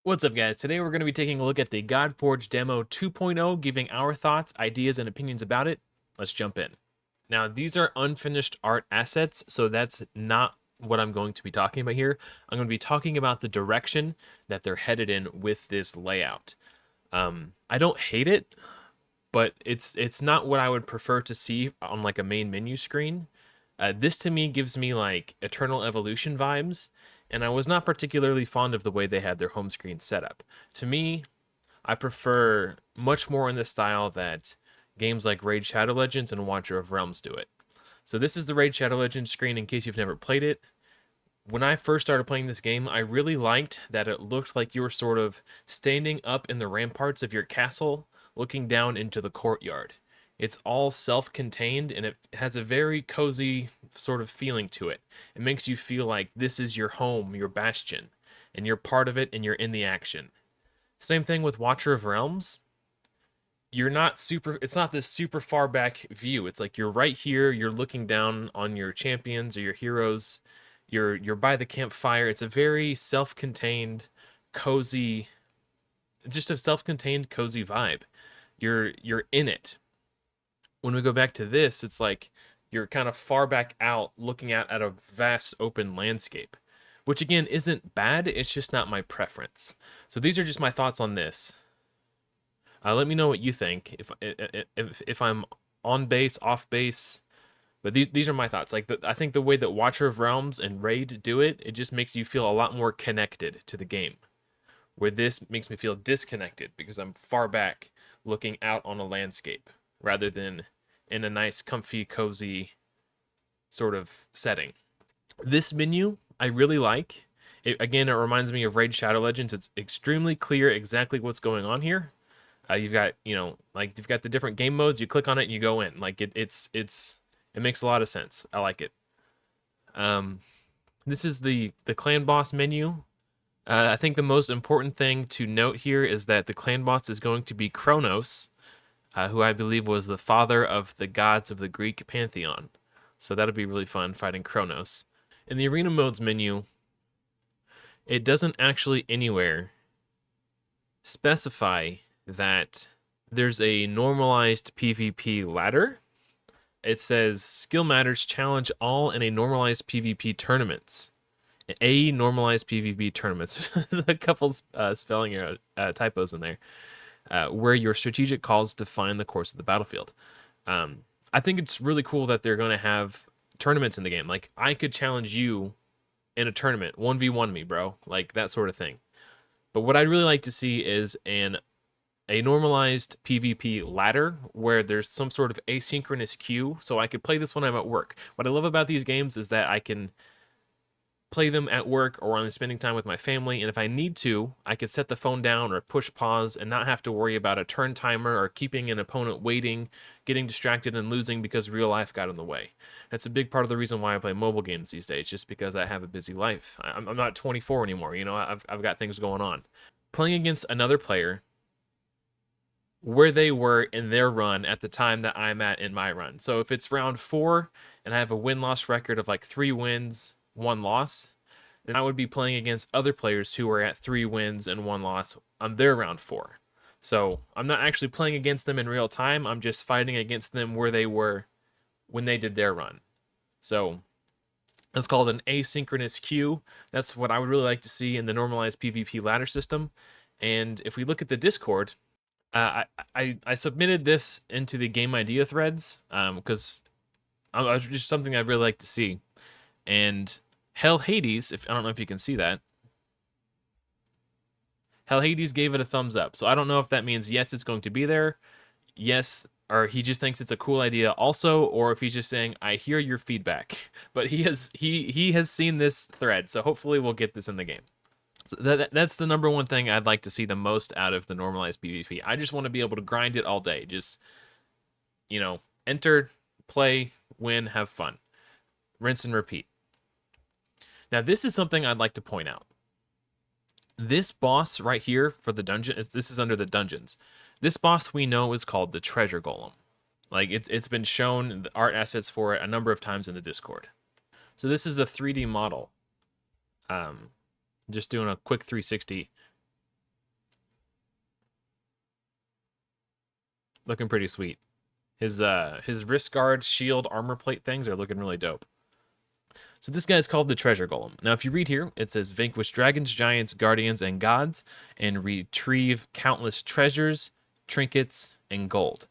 What's up, guys? Today we're going to be taking a look at the Godforge demo 2.0, giving our thoughts, ideas, and opinions about it. Let's jump in. Now, these are unfinished art assets, so that's not what I'm going to be talking about here. I'm going to be talking about the direction that they're headed in with this layout. I don't hate it, but it's not what I would prefer to see on like a main menu screen. This to me gives me like Eternal Evolution vibes, and I was not particularly fond of the way they had their home screen set up. To me, I prefer much more in the style that games like Raid Shadow Legends and Watcher of Realms do it. So this is the Raid Shadow Legends screen in case you've never played it. When I first started playing this game, I really liked that it looked like you were sort of standing up in the ramparts of your castle, looking down into the courtyard. It's all self-contained and it has a very cozy sort of feeling to it. It makes you feel like this is your home, your bastion, and you're part of it and you're in the action. Same thing with Watcher of Realms. It's not this super far back view. It's like you're right here, you're looking down on your champions or your heroes. You're by the campfire. It's a very self-contained, cozy, just a self-contained cozy vibe. You're in it. When we go back to this, it's like you're kind of far back out looking out at a vast open landscape, which again isn't bad, it's just not my preference. So these are just my thoughts on this. Let me know what you think. If I'm on base, off base, but these are my thoughts. Like I think the way that Watcher of Realms and Raid do it, it just makes you feel a lot more connected to the game. Where this makes me feel disconnected because I'm far back looking out on a landscape rather than in a nice, comfy, cozy sort of setting. This menu I really like. Again, it reminds me of Raid Shadow Legends. It's extremely clear exactly what's going on here. You've got, like you've got the different game modes. You click on it and you go in. Like it makes a lot of sense. I like it. This is the clan boss menu. I think the most important thing to note here is that the clan boss is going to be Kronos, who I believe was the father of the gods of the Greek pantheon. So that'll be really fun fighting Kronos. In the arena modes menu, it doesn't actually anywhere specify that there's a normalized PvP ladder. It says skill matters challenge all in a normalized PvP tournaments. A normalized PvP tournaments. There's a couple spelling error typos in there. Where your strategic calls define the course of the battlefield. I think it's really cool that they're going to have tournaments in the game. Like I could challenge you in a tournament, 1v1 me, bro, like that sort of thing. But what I'd really like to see is a normalized PvP ladder where there's some sort of asynchronous queue, so I could play this when I'm at work. What I love about these games is that I can play them at work or when I'm spending time with my family, and if I need to, I could set the phone down or push pause and not have to worry about a turn timer or keeping an opponent waiting, getting distracted and losing because real life got in the way. That's a big part of the reason why I play mobile games these days, just because I have a busy life. I'm not 24 anymore, I've got things going on. Playing against another player where they were in their run at the time that I'm at in my run. So if it's round 4 and I have a win-loss record of like 3 wins, 1 loss, then I would be playing against other players who are at 3 wins and 1 loss on their round 4. So I'm not actually playing against them in real time. I'm just fighting against them where they were when they did their run. So that's called an asynchronous queue. That's what I would really like to see in the normalized PvP ladder system. And if we look at the Discord, I submitted this into the game idea threads because it's just something I'd really like to see. And Hell Hades, I don't know if you can see that. Hell Hades gave it a thumbs up. So I don't know if that means yes, it's going to be there. Yes, or he just thinks it's a cool idea also, or if he's just saying, I hear your feedback. But he has seen this thread, so hopefully we'll get this in the game. So that's the number one thing I'd like to see the most out of the normalized PvP. I just want to be able to grind it all day. Just, enter, play, win, have fun. Rinse and repeat. Now, this is something I'd like to point out. This boss right here for the dungeon, this is under the dungeons. This boss we know is called the Treasure Golem. Like, it's been shown, the art assets for it, a number of times in the Discord. So this is a 3D model. Just doing a quick 360. looking pretty sweet. His wrist guard, shield, armor plate things are looking really dope. So this guy's called the Treasure Golem. Now, if you read here, it says vanquish dragons, giants, guardians, and gods, and retrieve countless treasures, trinkets, and gold.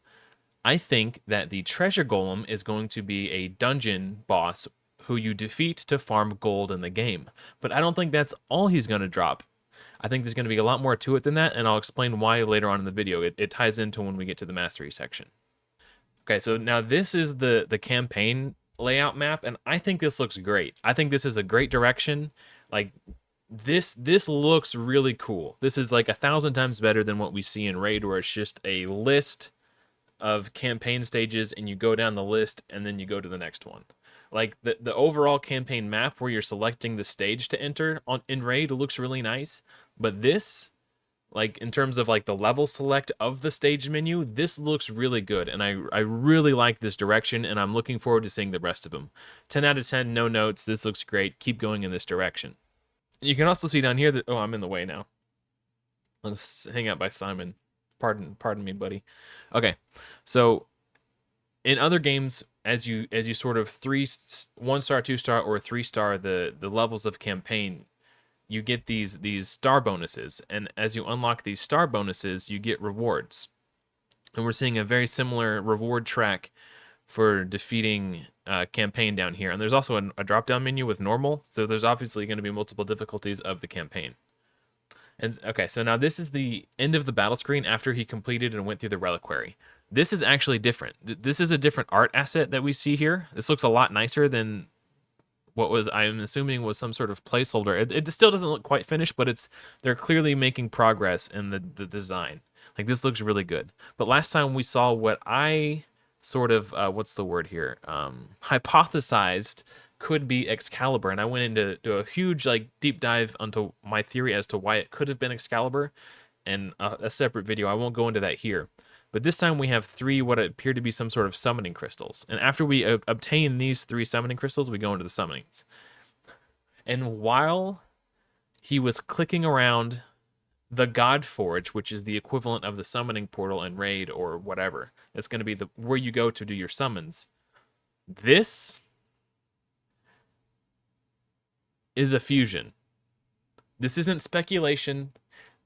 I think that the Treasure Golem is going to be a dungeon boss who you defeat to farm gold in the game. But I don't think that's all he's going to drop. I think there's going to be a lot more to it than that, and I'll explain why later on in the video. It ties into when we get to the mastery section. Okay, so now this is the campaign layout map, and I think this looks great. I think this is a great direction. Like this looks really cool. This is like 1,000 times better than what we see in Raid, where it's just a list of campaign stages and you go down the list and then you go to the next one. Like the overall campaign map where you're selecting the stage to enter on in Raid looks really nice, but this, like in terms of like the level select of the stage menu, this looks really good, and I really like this direction, and I'm looking forward to seeing the rest of them. 10 out of 10, no notes. This looks great. Keep going in this direction. You can also see down here that, oh, I'm in the way now. Let's hang out by Simon. Pardon me, buddy. Okay, so in other games, as you sort of 1-star, 2-star, or 3-star the levels of campaign, you get these star bonuses, and as you unlock these star bonuses, you get rewards. And we're seeing a very similar reward track for defeating campaign down here. And there's also a drop-down menu with normal, so there's obviously going to be multiple difficulties of the campaign. And okay, so now this is the end of the battle screen after he completed and went through the reliquary. This is actually different. This is a different art asset that we see here. This looks a lot nicer than what was, I'm assuming, was some sort of placeholder. It still doesn't look quite finished, but they're clearly making progress in the design. Like, this looks really good. But last time we saw what I sort of, what's the word here? Hypothesized could be Excalibur, and I went into a huge like deep dive onto my theory as to why it could have been Excalibur, and a separate video. I won't go into that here. But this time we have 3 what appear to be some sort of summoning crystals. And after we obtain these 3 summoning crystals, we go into the summonings. And while he was clicking around the Godforge, which is the equivalent of the summoning portal in Raid or whatever, it's going to be where you go to do your summons. This is a fusion. This isn't speculation.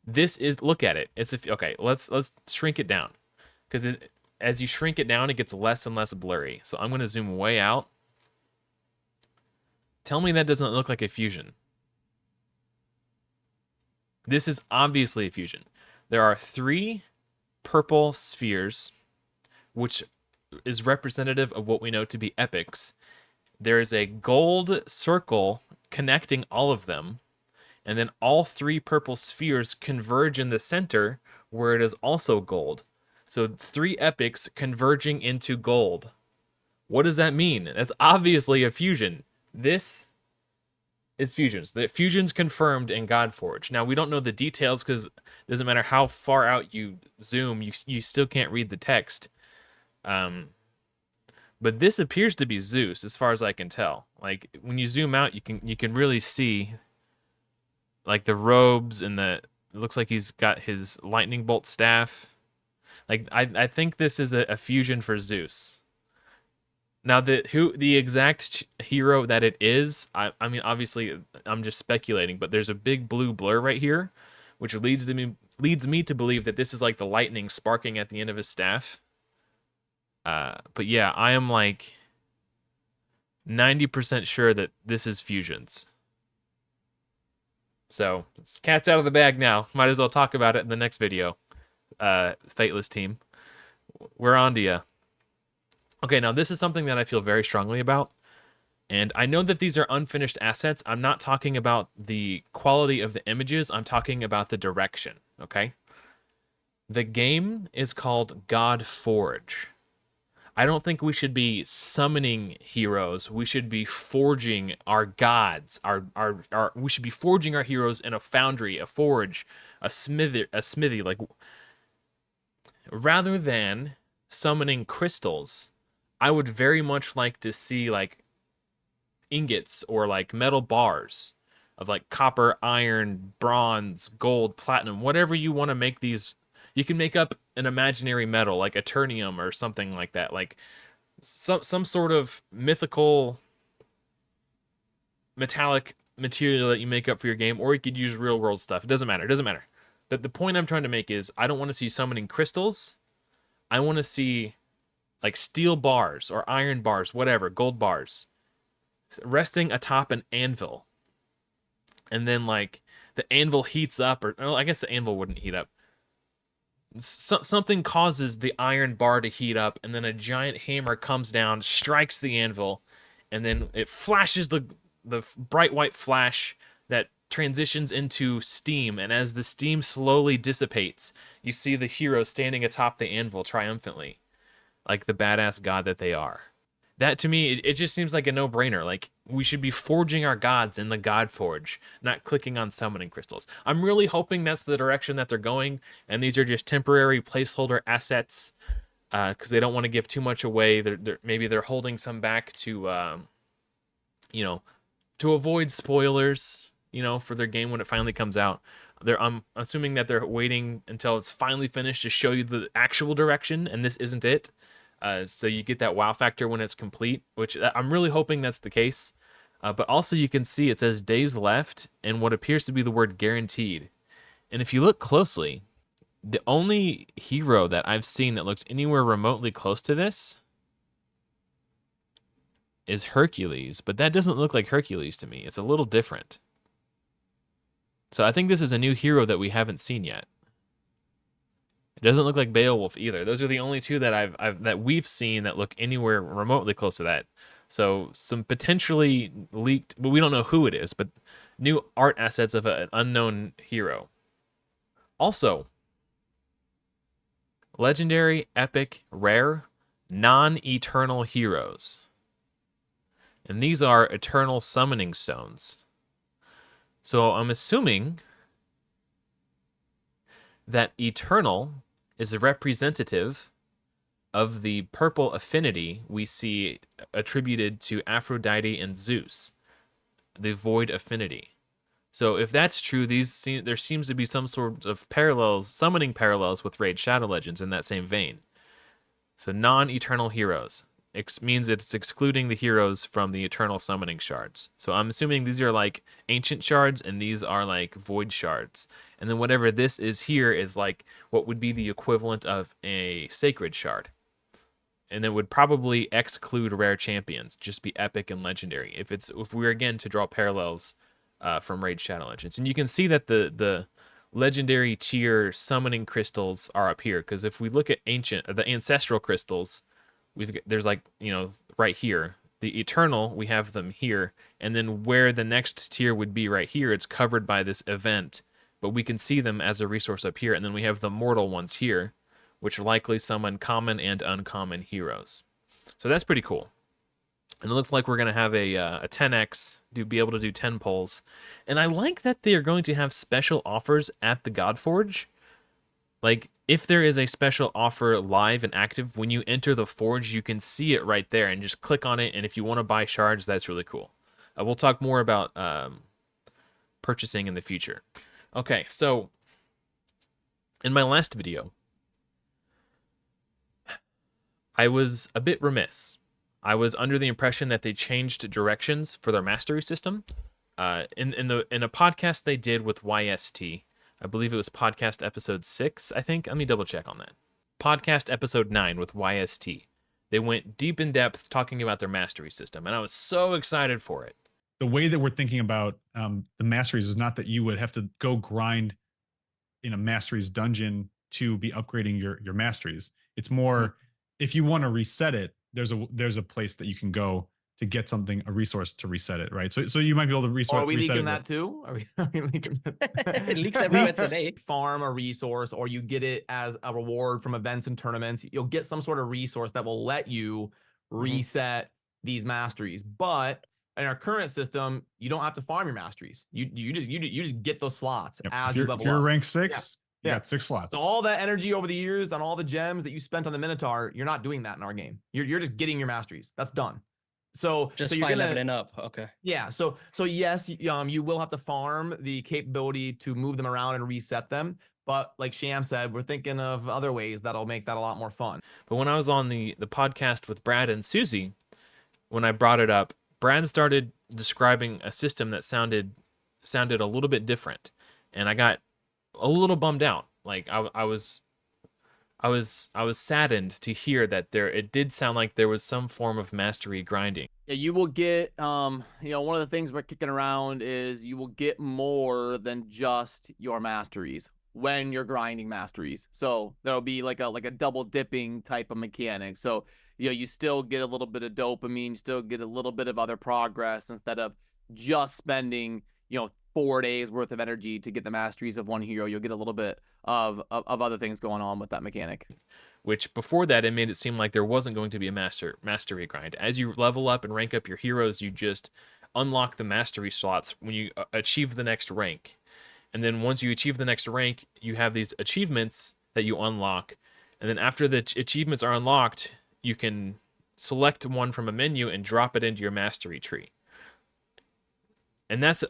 This is, look at it. Okay, let's shrink it down. Because as you shrink it down, it gets less and less blurry. So I'm going to zoom way out. Tell me that doesn't look like a fusion. This is obviously a fusion. There are 3 purple spheres, which is representative of what we know to be epics. There is a gold circle connecting all of them, and then all 3 purple spheres converge in the center, where it is also gold. So 3 epics converging into gold. What does that mean? That's obviously a fusion. This is fusions. The fusion's confirmed in Godforge. Now, we don't know the details because it doesn't matter how far out you zoom, you still can't read the text. But this appears to be Zeus, as far as I can tell. Like, when you zoom out, you can really see like the robes and it looks like he's got his lightning bolt staff. Like, I think this is a fusion for Zeus. Now, the exact hero that it is, I mean, obviously, I'm just speculating, but there's a big blue blur right here, which leads me to believe that this is like the lightning sparking at the end of his staff. But yeah, I am like 90% sure that this is fusions. So, it's cat's out of the bag now. Might as well talk about it in the next video. Fateless team, we're on to you. Okay, now this is something that I feel very strongly about, and I know that these are unfinished assets. I'm not talking about the quality of the images, I'm talking about the direction, okay? The game is called Godforge. I don't think we should be summoning heroes. We should be forging our gods. We should be forging our heroes in a foundry, a forge, a smithy, like, rather than summoning crystals. I would very much like to see like ingots or like metal bars of like copper, iron, bronze, gold, platinum, whatever you want to make these You can make up an imaginary metal like Eternium or something like that, like some sort of mythical metallic material that you make up for your game, or you could use real world stuff. It doesn't matter. It doesn't matter. The point I'm trying to make is I don't want to see summoning crystals. I want to see like steel bars or iron bars, whatever, gold bars, resting atop an anvil. And then like the anvil heats up, or well, I guess the anvil wouldn't heat up. Something causes the iron bar to heat up, and then a giant hammer comes down, strikes the anvil, and then it flashes the bright white flash that transitions into steam. And as the steam slowly dissipates, you see the hero standing atop the anvil triumphantly, like the badass god that they are. That to me, it just seems like a no-brainer. Like we should be forging our gods in the Godforge, not clicking on summoning crystals. I'm really hoping that's the direction that they're going, and these are just temporary placeholder assets because they don't want to give too much away. Maybe they're holding some back to, you know, to avoid spoilers, you know, for their game when it finally comes out. I'm assuming that they're waiting until it's finally finished to show you the actual direction, and this isn't it. So you get that wow factor when it's complete, which I'm really hoping that's the case. But also you can see it says days left and what appears to be the word guaranteed. And if you look closely, the only hero that I've seen that looks anywhere remotely close to this is Hercules, but that doesn't look like Hercules to me. It's a little different. So I think this is a new hero that we haven't seen yet. It doesn't look like Beowulf either. Those are the only two that that we've seen that look anywhere remotely close to that. So some potentially leaked, but we don't know who it is, but new art assets of an unknown hero. Also, legendary, epic, rare, non-eternal heroes. And these are eternal summoning stones. So I'm assuming that eternal is a representative of the purple affinity we see attributed to Aphrodite and Zeus, the void affinity. So if that's true, there seems to be some sort of parallels, summoning parallels with Raid Shadow Legends in that same vein. So non-eternal heroes. Means it's excluding the heroes from the eternal summoning shards. So I'm assuming these are like ancient shards and these are like void shards. And then whatever this is here is like what would be the equivalent of a sacred shard. And it would probably exclude rare champions, just be epic and legendary. If we were again to draw parallels from Raid Shadow Legends. And you can see that the legendary tier summoning crystals are up here, because if we look at the ancestral crystals, there's like, you know, right here. The eternal, we have them here, and then where the next tier would be right here, it's covered by this event, but we can see them as a resource up here, and then we have the mortal ones here, which likely summon common and uncommon heroes. So that's pretty cool. And it looks like we're going to have a 10x, be able to do 10 pulls. And I like that they are going to have special offers at the Godforge. Like, if there is a special offer live and active, when you enter the Forge, you can see it right there and just click on it. And if you want to buy shards, that's really cool. We'll talk more about purchasing in the future. Okay, so in my last video, I was a bit remiss. I was under the impression that they changed directions for their mastery system. In a podcast they did with YST, I believe it was podcast episode 6, I think. Let me double check on that. Podcast episode 9 with YST. They went deep in depth talking about their mastery system, and I was so excited for it. The way that we're thinking about the masteries is not that you would have to go grind in a masteries dungeon to be upgrading your masteries. It's more, if you want to reset it, there's a place that you can go to get something, a resource to reset it, right? So you might be able to reset. Are we leaking that too? Are we leaking that? It leaks everywhere today. Farm a resource, or you get it as a reward from events and tournaments. You'll get some sort of resource that will let you reset these masteries. But in our current system, you don't have to farm your masteries. You just get those slots as you level up. If you're rank 6, you got 6 slots. So all that energy over the years and all the gems that you spent on the Minotaur, you're not doing that in our game. You're just getting your masteries. That's done. So Just you're by gonna leveling up. Okay. yeah. So yes, you will have to farm the capability to move them around and reset them. But like Sham said, we're thinking of other ways that'll make that a lot more fun. But when I was on the podcast with Brad and Susie, when I brought it up, Brad started describing a system that sounded a little bit different, and I got a little bummed out. Like I was saddened to hear that it did sound like there was some form of mastery grinding. Yeah, you will get one of the things we're kicking around is you will get more than just your masteries when you're grinding masteries. So there'll be like a double dipping type of mechanic. So you still get a little bit of dopamine, still get a little bit of other progress instead of just spending 4 days worth of energy to get the masteries of one hero. You'll get a little bit of other things going on with that mechanic. Which before that, it made it seem like there wasn't going to be a mastery grind. As you level up and rank up your heroes, you just unlock the mastery slots when you achieve the next rank. And then once you achieve the next rank, you have these achievements that you unlock. And then after the achievements are unlocked, you can select one from a menu and drop it into your mastery tree. And that's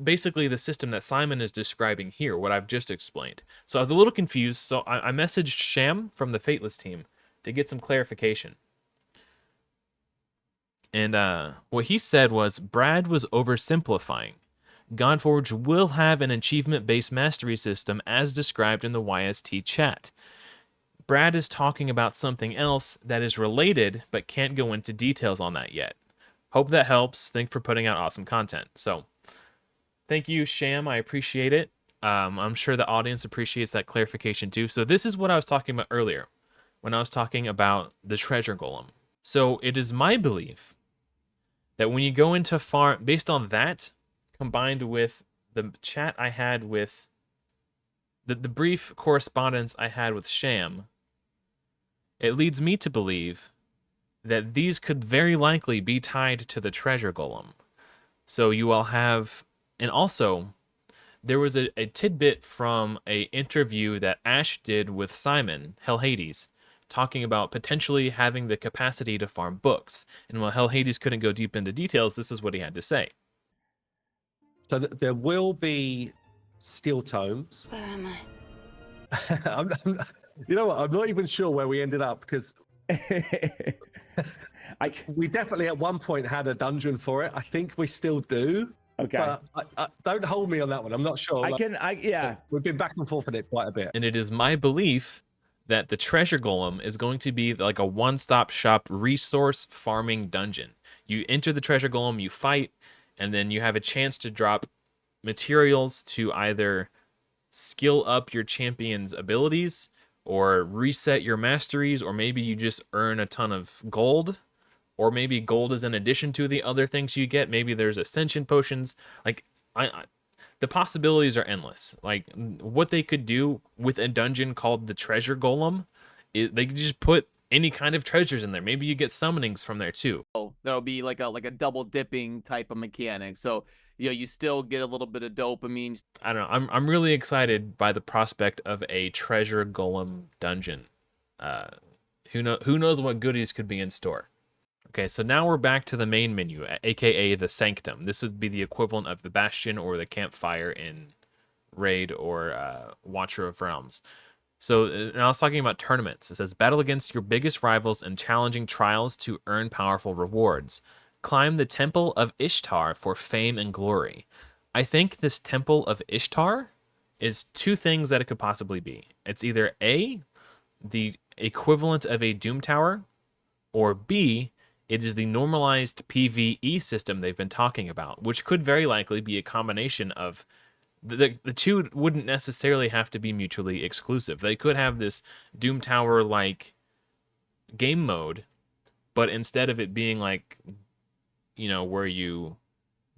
basically the system that Simon is describing here, what I've just explained. So I was a little confused, so I messaged Sham from the Fateless team to get some clarification. And what he said was Brad was oversimplifying. Godforge will have an achievement-based mastery system as described in the YST chat. Brad is talking about something else that is related, but can't go into details on that yet. Hope that helps. Thanks for putting out awesome content. So, thank you, Sham. I appreciate it. I'm sure the audience appreciates that clarification too. So this is what I was talking about earlier when I was talking about the treasure golem. So it is my belief that when you go into farm, based on that, combined with the chat I had with the brief correspondence I had with Sham, it leads me to believe that these could very likely be tied to the treasure golem. So you all have, and also there was a tidbit from a interview that Ash did with Simon, Hell Hades, talking about potentially having the capacity to farm books. And while Hell Hades couldn't go deep into details, this is what he had to say. So there will be skill tomes. Where am I? You know what? I'm not even sure where we ended up because we definitely at one point had a dungeon for it. I think we still do. Okay. But don't hold me on that one. I'm not sure. Yeah. We've been back and forth on it quite a bit. And it is my belief that the treasure golem is going to be like a one-stop shop resource farming dungeon. You enter the treasure golem, you fight, and then you have a chance to drop materials to either skill up your champion's abilities or reset your masteries, or maybe you just earn a ton of gold, or maybe gold is in addition to the other things you get. Maybe there's ascension potions. Like the possibilities are endless. Like what they could do with a dungeon called the treasure golem, they could just put any kind of treasures in there. Maybe you get summonings from there too. There'll be like a double dipping type of mechanic. So you still get a little bit of dopamine. I don't know. I'm really excited by the prospect of a treasure golem dungeon. Who knows what goodies could be in store. Okay, so now we're back to the main menu, aka the Sanctum. This would be the equivalent of the Bastion or the Campfire in Raid or Watcher of Realms. So now I was talking about tournaments. It says battle against your biggest rivals and challenging trials to earn powerful rewards. Climb the Temple of Ishtar for fame and glory. I think this Temple of Ishtar is two things that it could possibly be. It's either A, the equivalent of a Doom Tower, or B, it is the normalized PvE system they've been talking about, which could very likely be a combination of the two. Wouldn't necessarily have to be mutually exclusive. They could have this Doom Tower like game mode, but instead of it being like, where you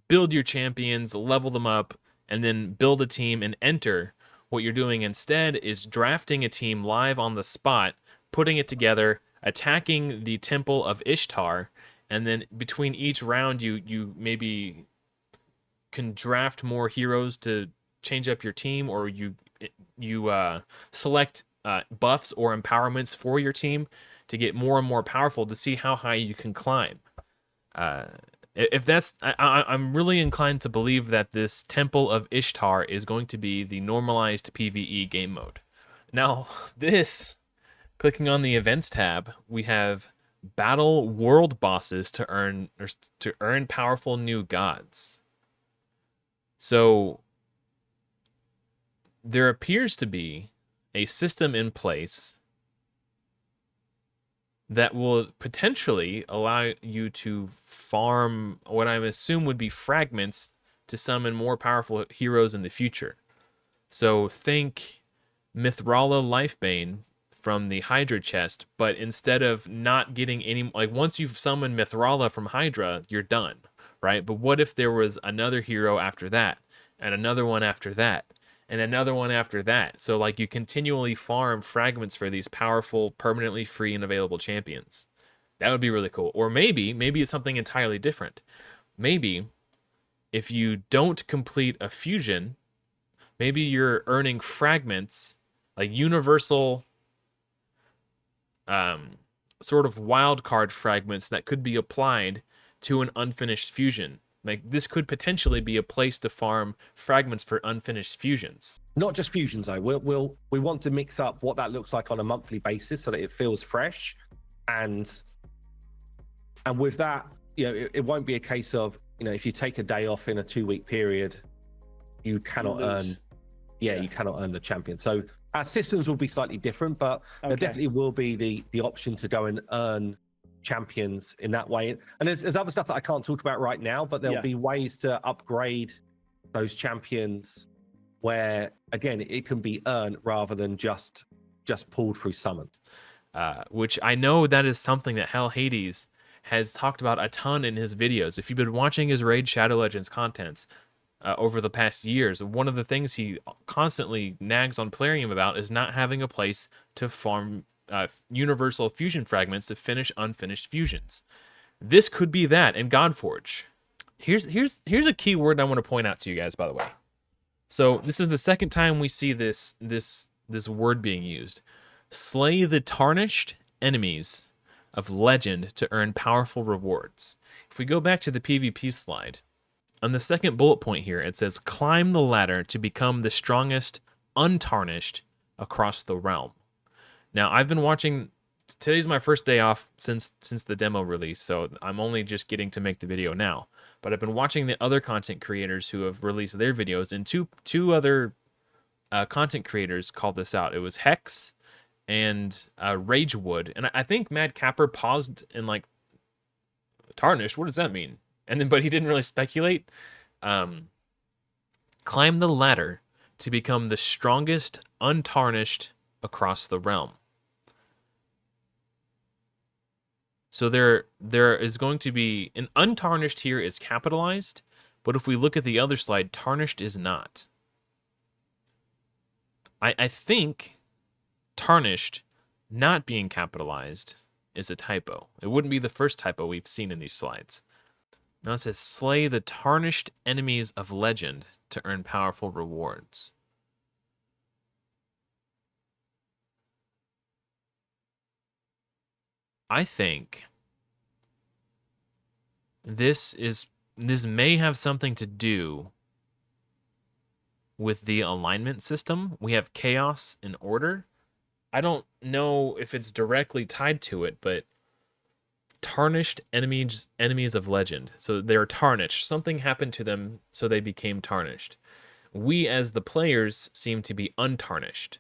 build your champions, level them up, and then build a team and enter, what you're doing instead is drafting a team live on the spot, putting it together, attacking the Temple of Ishtar, and then between each round you maybe can draft more heroes to change up your team, or you select buffs or empowerments for your team to get more and more powerful to see how high you can climb. If that's, I'm really inclined to believe that this Temple of Ishtar is going to be the normalized PvE game mode. Now, clicking on the events tab, we have battle world bosses to earn powerful new gods. So there appears to be a system in place that will potentially allow you to farm what I assume would be fragments to summon more powerful heroes in the future. So think Mithrala Lifebane from the Hydra chest, but instead of not getting any, like once you've summoned Mithrala from Hydra, you're done, right? But what if there was another hero after that, and another one after that, and another one after that? So like you continually farm fragments for these powerful, permanently free and available champions. That would be really cool. Or maybe it's something entirely different. Maybe if you don't complete a fusion, maybe you're earning fragments, like universal sort of wild card fragments that could be applied to an unfinished fusion. Like this could potentially be a place to farm fragments for unfinished fusions. Not just fusions though. We want to mix up what that looks like on a monthly basis so that it feels fresh, and with that, it won't be a case of if you take a day off in a 2-week period, you cannot earn. Yeah, you cannot earn the champion. So our systems will be slightly different, but there definitely will be the option to go and earn champions in that way. And there's other stuff that I can't talk about right now, but there'll be ways to upgrade those champions where, again, it can be earned rather than just pulled through summons. Which I know that is something that Hell Hades has talked about a ton in his videos. If you've been watching his Raid Shadow Legends contents over the past years, one of the things he constantly nags on Plarium about is not having a place to farm universal fusion fragments to finish unfinished fusions. This could be that in Godforge. Here's a key word I want to point out to you guys, by the way. So this is the second time we see this word being used. Slay the tarnished enemies of legend to earn powerful rewards. If we go back to the PvP slide, on the second bullet point here, it says climb the ladder to become the strongest untarnished across the realm. Now, I've been watching, today's my first day off since the demo release, so I'm only just getting to make the video now. But I've been watching the other content creators who have released their videos, and two other content creators called this out. It was Hex and Ragewood, and I think Mad Capper paused and like, tarnished, what does that mean? And then, but he didn't really speculate. Climb the ladder to become the strongest untarnished across the realm. So there is going to be an untarnished here is capitalized, but if we look at the other slide, tarnished is not. I think tarnished not being capitalized is a typo. It wouldn't be the first typo we've seen in these slides. Now it says slay the tarnished enemies of legend to earn powerful rewards. I think this may have something to do with the alignment system. We have chaos and order. I don't know if it's directly tied to it, but tarnished enemies of legend. So they're tarnished. Something happened to them, so they became tarnished. We as the players seem to be untarnished.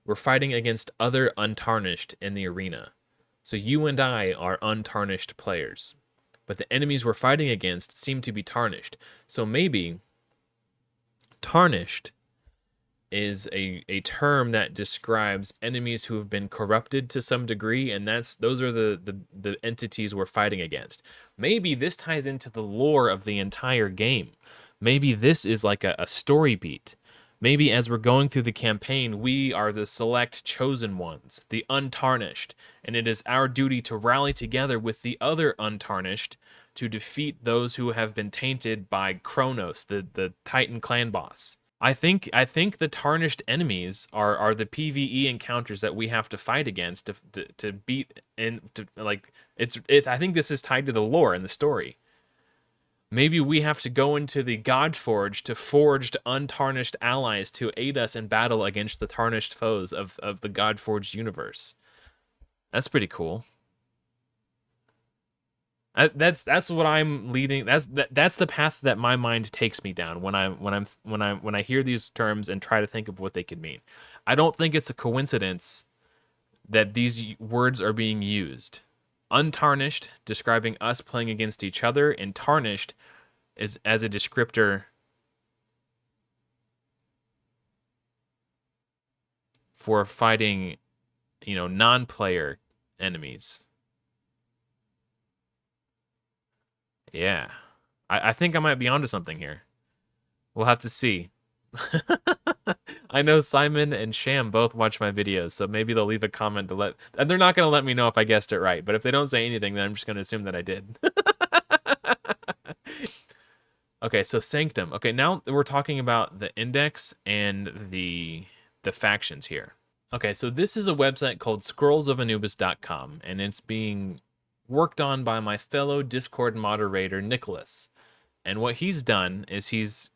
We're fighting against other untarnished in the arena. So you and I are untarnished players. But the enemies we're fighting against seem to be tarnished. So maybe tarnished is a term that describes enemies who have been corrupted to some degree, and those are the entities we're fighting against. Maybe this ties into the lore of the entire game. Maybe this is like a story beat. Maybe as we're going through the campaign, we are the select chosen ones, the untarnished, and it is our duty to rally together with the other untarnished to defeat those who have been tainted by Kronos, the Titan clan boss. I think the tarnished enemies are the PvE encounters that we have to fight against to beat, and to like I think this is tied to the lore and the story. Maybe we have to go into the Godforge to forge untarnished allies to aid us in battle against the tarnished foes of the Godforged universe. That's pretty cool. That's what I'm leading. That's the path that my mind takes me down when I hear these terms and try to think of what they could mean. I don't think it's a coincidence that these words are being used. Untarnished, describing us playing against each other, and tarnished is as a descriptor for fighting, non-player enemies. Yeah. I think I might be onto something here. We'll have to see. I know Simon and Sham both watch my videos, so maybe they'll leave a comment and they're not going to let me know if I guessed it right, but if they don't say anything, then I'm just going to assume that I did. Okay, so Sanctum. Okay, now we're talking about the index and the factions here. Okay, so this is a website called scrollsofanubis.com, and it's being worked on by my fellow Discord moderator, Nicholas. And what he's done is he's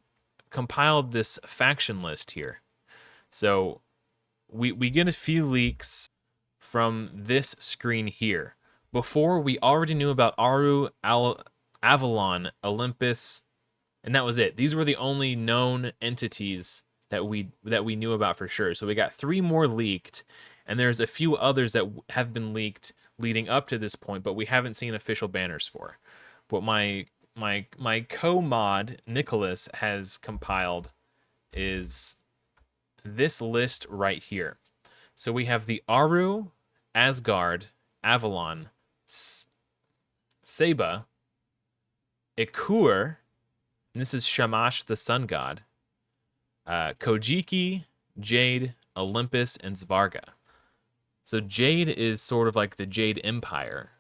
compiled this faction list here. So we get a few leaks from this screen here. Before, we already knew about Aru, Avalon, Olympus, and that was it. These were the only known entities that we knew about for sure. So we got 3 more leaked, and there's a few others that have been leaked leading up to this point, but we haven't seen official banners for. What my co-mod Nicholas has compiled is this list right here. So we have the Aru, Asgard, Avalon, Seba, Ikur, and this is Shamash, the sun god, Kojiki, Jade, Olympus, and Svarga. So Jade is sort of like the Jade Empire,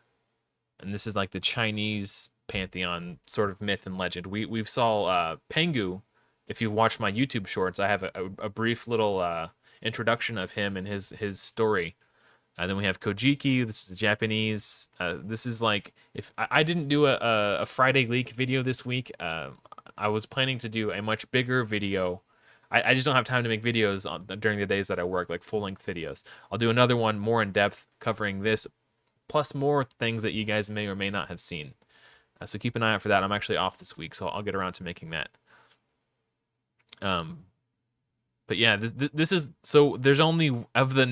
and this is like the Chinese pantheon sort of myth and legend. We've saw Pengu. If you've watched my YouTube shorts, I have a brief little introduction of him and his story. And then we have Kojiki. This is Japanese. This is like, if I didn't do a Friday leak video this week, I was planning to do a much bigger video. I just don't have time to make videos during the days that I work, like full-length videos. I'll do another one more in depth covering this, plus more things that you guys may or may not have seen. So keep an eye out for that. I'm actually off this week, so I'll get around to making that. But yeah, this is, so there's only, of the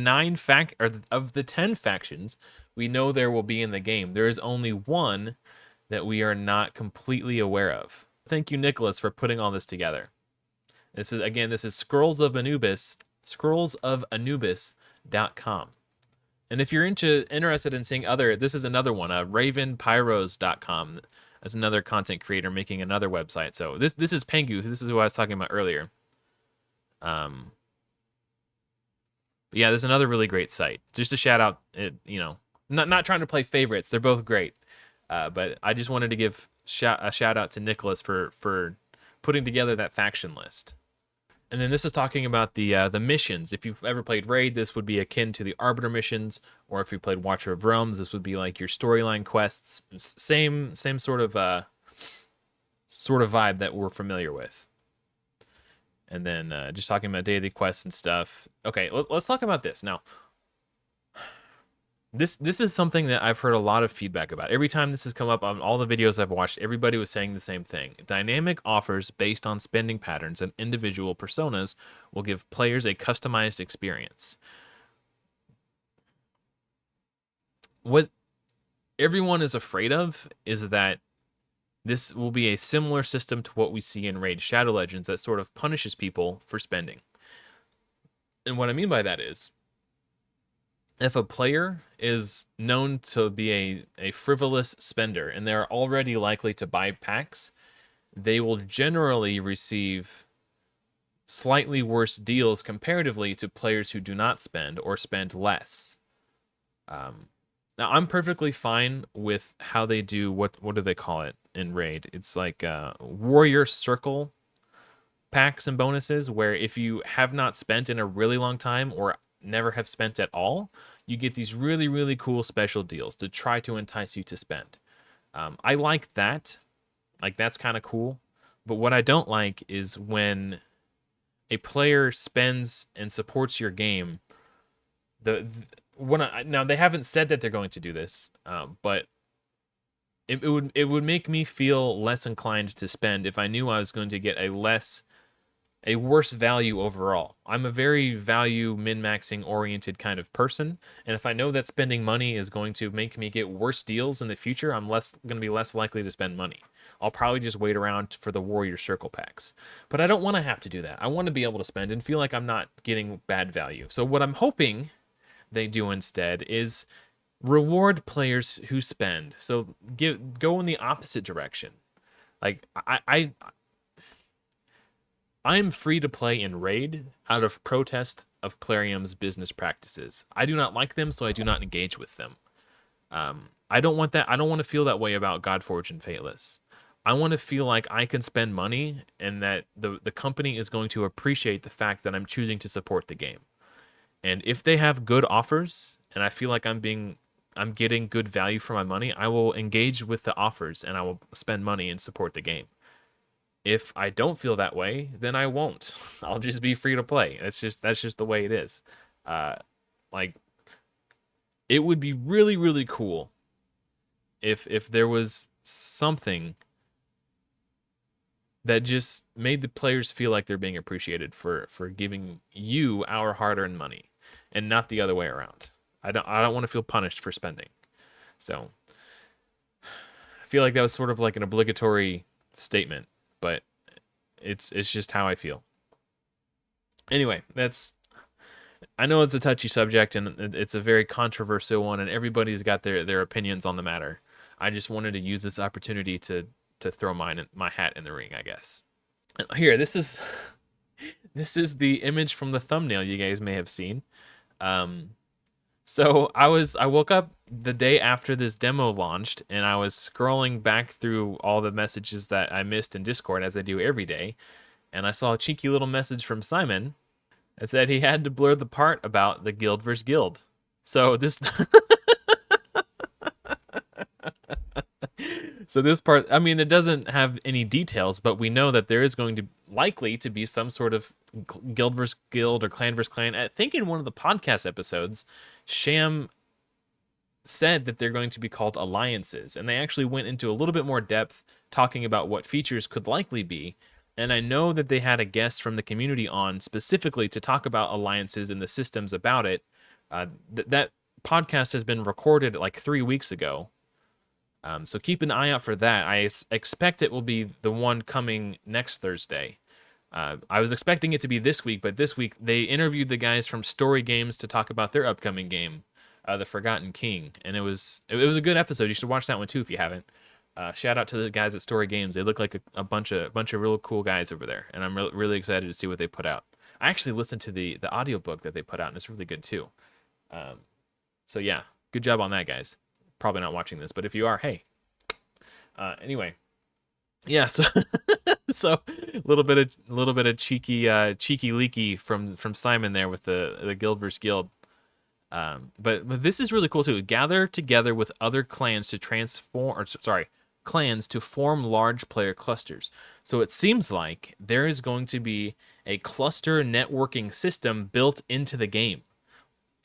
10 factions we know there will be in the game, there is only one that we are not completely aware of. Thank you, Nicholas, for putting all this together. This is Scrolls of Anubis, scrollsofanubis.com. And if you're interested in seeing this is another one, ravenpyros.com. That's another content creator making another website. So this is Pengu. This is who I was talking about earlier. But yeah, there's another really great site. Just a shout out, not trying to play favorites. They're both great. But I just wanted to give a shout out to Nicholas for putting together that faction list. And then this is talking about the missions. If you've ever played Raid, this would be akin to the Arbiter missions, or if you played Watcher of Realms, this would be like your storyline quests. Same sort of vibe that we're familiar with. And then just talking about daily quests and stuff. Okay, let's talk about this now. This is something that I've heard a lot of feedback about. Every time this has come up on all the videos I've watched, everybody was saying the same thing. Dynamic offers based on spending patterns and individual personas will give players a customized experience. What everyone is afraid of is that this will be a similar system to what we see in Raid Shadow Legends that sort of punishes people for spending. And what I mean by that is, if a player is known to be a frivolous spender and they're already likely to buy packs, they will generally receive slightly worse deals comparatively to players who do not spend or spend less. Now, I'm perfectly fine with how they do, what do they call it in Raid? It's like Warrior Circle packs and bonuses where if you have not spent in a really long time or never have spent at all, you get these really, really cool special deals to try to entice you to spend. I like that. Like, that's kind of cool. But what I don't like is when a player spends and supports your game. Now they haven't said that they're going to do this, but it would make me feel less inclined to spend if I knew I was going to get a worse value overall. I'm a very value min-maxing oriented kind of person, and if I know that spending money is going to make me get worse deals in the future, I'm going to be less likely to spend money. I'll probably just wait around for the Warrior Circle packs. But I don't want to have to do that. I want to be able to spend and feel like I'm not getting bad value. So what I'm hoping they do instead is reward players who spend. So go in the opposite direction. Like I'm free to play in Raid out of protest of Plarium's business practices. I do not like them, so I do not engage with them. I don't want that. I don't want to feel that way about Godforge and Fateless. I want to feel like I can spend money and that the company is going to appreciate the fact that I'm choosing to support the game. And if they have good offers and I feel like I'm getting good value for my money, I will engage with the offers and I will spend money and support the game. If I don't feel that way, then I won't. I'll just be free to play. That's just the way it is. Like, it would be really, really cool if there was something that just made the players feel like they're being appreciated for giving you our hard-earned money, and not the other way around. I don't want to feel punished for spending. So I feel like that was sort of like an obligatory statement, but it's just how I feel. Anyway, I know it's a touchy subject and it's a very controversial one, and everybody's got their opinions on the matter. I just wanted to use this opportunity to throw my hat in the ring, I guess. Here, this is the image from the thumbnail you guys may have seen. So I woke up the day after this demo launched, and I was scrolling back through all the messages that I missed in Discord, as I do every day, and I saw a cheeky little message from Simon that said he had to blur the part about the guild versus guild. So this So this part, I mean, it doesn't have any details, but we know that there is going to likely to be some sort of guild versus guild or clan versus clan. I think in one of the podcast episodes, Sham said that they're going to be called alliances, and they actually went into a little bit more depth talking about what features could likely be. And I know that they had a guest from the community on specifically to talk about alliances and the systems about it. That podcast has been recorded like 3 weeks ago. So keep an eye out for that. I expect it will be the one coming next Thursday. I was expecting it to be this week, but this week they interviewed the guys from Story Games to talk about their upcoming game, The Forgotten King, and it was a good episode. You should watch that one too if you haven't. Shout out to the guys at Story Games. They look like a bunch of real cool guys over there, and I'm really excited to see what they put out. I actually listened to the audiobook that they put out, and it's really good too. So yeah, good job on that, guys. Probably not watching this, but if you are, hey. Anyway, yeah. So so a little bit of cheeky leaky from Simon there with the guild versus guild. But this is really cool too. Gather together with other clans to form large player clusters. So it seems like there is going to be a cluster networking system built into the game.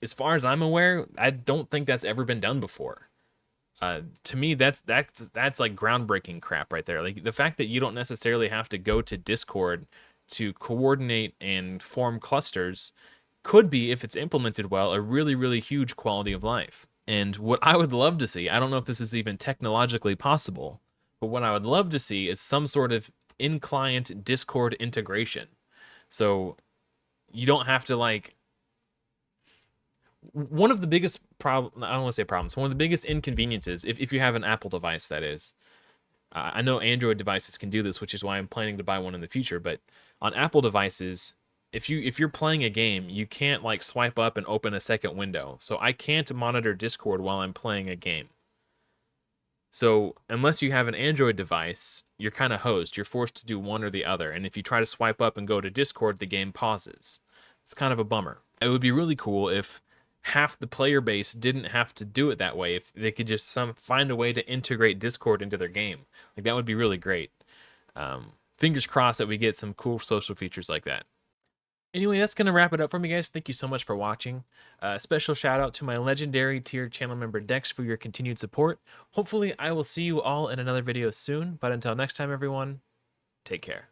As far as I'm aware, I don't think that's ever been done before. To me, that's like groundbreaking crap right there. Like the fact that you don't necessarily have to go to Discord to coordinate and form clusters could be, if it's implemented well, a really, really huge quality of life. And what I would love to see, I don't know if this is even technologically possible, but what I would love to see is some sort of in-client Discord integration. So you don't have to like... One of the biggest problems, I don't want to say problems, one of the biggest inconveniences, if you have an Apple device, that is, I know Android devices can do this, which is why I'm planning to buy one in the future, but on Apple devices, if you're playing a game, you can't like swipe up and open a second window. So I can't monitor Discord while I'm playing a game. So unless you have an Android device, you're kind of hosed. You're forced to do one or the other. And if you try to swipe up and go to Discord, the game pauses. It's kind of a bummer. It would be really cool if half the player base didn't have to do it that way. If they could just find a way to integrate Discord into their game, like that would be really great. Fingers crossed that we get some cool social features like that. Anyway, that's going to wrap it up for me, guys. Thank you so much for watching. Special shout out to my legendary tier channel member Dex for your continued support. Hopefully, I will see you all in another video soon. But until next time, everyone, take care.